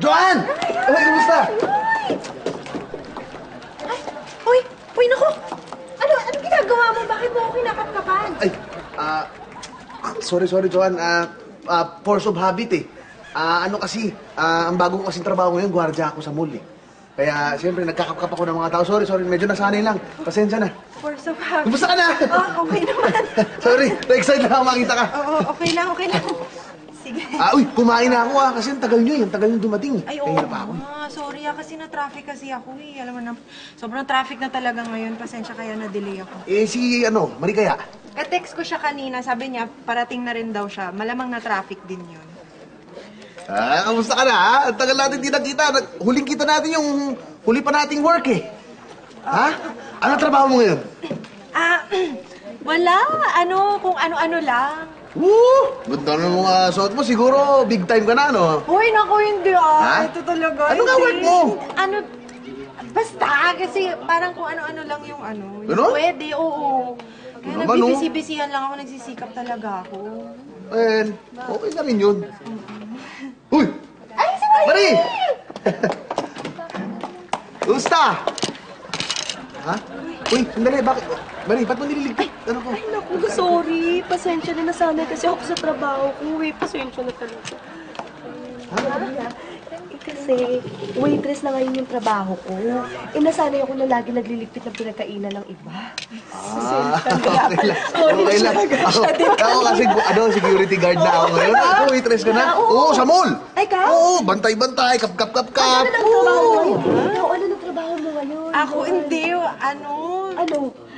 Joanne! Uy, kumusta? Uy, naku! Ano ginagawa mo? Bakit mo ako kinakapkapan? Ay, sorry, Joanne. Force of habit eh. Ano kasi, ang bago ko kasing trabaho ngayon, gwardiya ako sa mall eh. Kaya, siyempre, nagkakapkap ako ng mga tao. Sorry, medyo nasanay lang. Pasensya na. Force of habit. Kumusta ka na? Okay naman. Sorry, na-excite lang ako makita ka. Oo, okay lang. Sige. Uy, kumain na ako kasi ang tagal nyo eh. Ang tagal nyo dumating. Ay, oo. Sorry kasi na-traffic kasi ako eh. Alam mo na, sobrang traffic na talaga ngayon. Pasensya kaya na-delay ako. Si Marie kaya? Text ko siya kanina. Sabi niya, parating na rin daw siya. Malamang na-traffic din yun. Kamusta ka na ha? Ang tagal natin di nakita. Huling kita natin yung huli pa nating work eh. Ha? Anong trabaho mo ngayon? Wala. Kung ano-ano lang. Ganda ng mga suot mo. Siguro big time ka na, no? Uy, naku, hindi Ha? Ito talaga. Ano nga work mo? Basta, kasi parang kung ano-ano lang yung Ano? Pwede, oo. Kaya Naman, no? nagbibisi-bisihan lang ako, nagsisikap talaga ako. Okay na rin yun. Uy! Ay, si Marie! Kumusta? Ha? Uy, sandali, bakit? Marie, ba't mo nililigpit? Ano ko? Ay, naku, sorry. Pasensya na nasanay kasi ako sa trabaho ko. Pasensya na talaga. Kasi waitress na ngayon yung trabaho ko. Nasanay ako na lagi nagliligpit ng pinagkainan ng iba. Okay lang. Ako kasi, security guard na ako ngayon. Ikaw, waitress ka na? Oo, sa mall. Ay, ka? Oo, bantay-bantay, kap. Ano na trabaho mo ngayon? Ano na trabaho mo ngayon? Ako hindi, Ano?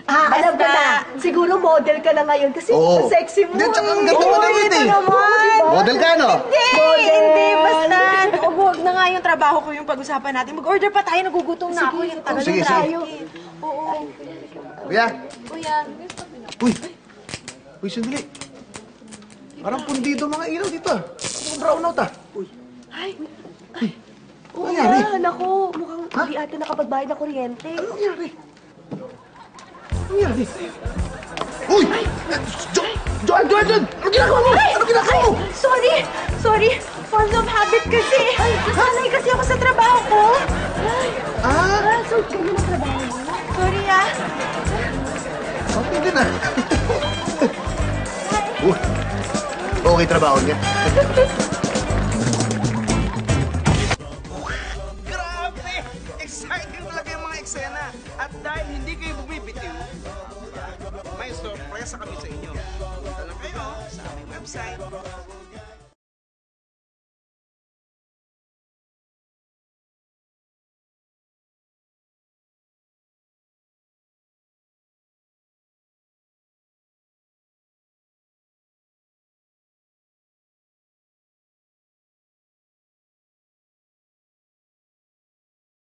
Alam ko na. Siguro model ka na ngayon kasi ang sexy mo. Hindi, tsaka ang ganda mo na rin eh. Model ka, no? Hindi, basta. Huwag na nga yung trabaho ko yung pag-usapan natin. Mag-order pa tayo, nagugutom na ako. Yung tagal Sige. na tayo. Oo. Kuya. Kuya. Uy, sandali. Parang pundido mga ilaw dito ah. Mukhang brown out ah. Ay. Ano nangyari? Naku, mukhang hindi ata nakapagbayad ng kuryente. Ano nangyari? Ano nangyari? Uy! Joan! Ano ginagawa mo? Ano ginagawa mo? Sorry. Force of habit kasi. Nasanay kasi ako sa trabaho ko. So, ganyan ang trabaho mo? Sorry Okay din ah. Okay trabaho niya. Grabe! Exciting talaga yung mga eksena. At dahil hindi kayo bumibitiw, may sorpresa kami sa inyo. Punta lang kayo sa aming website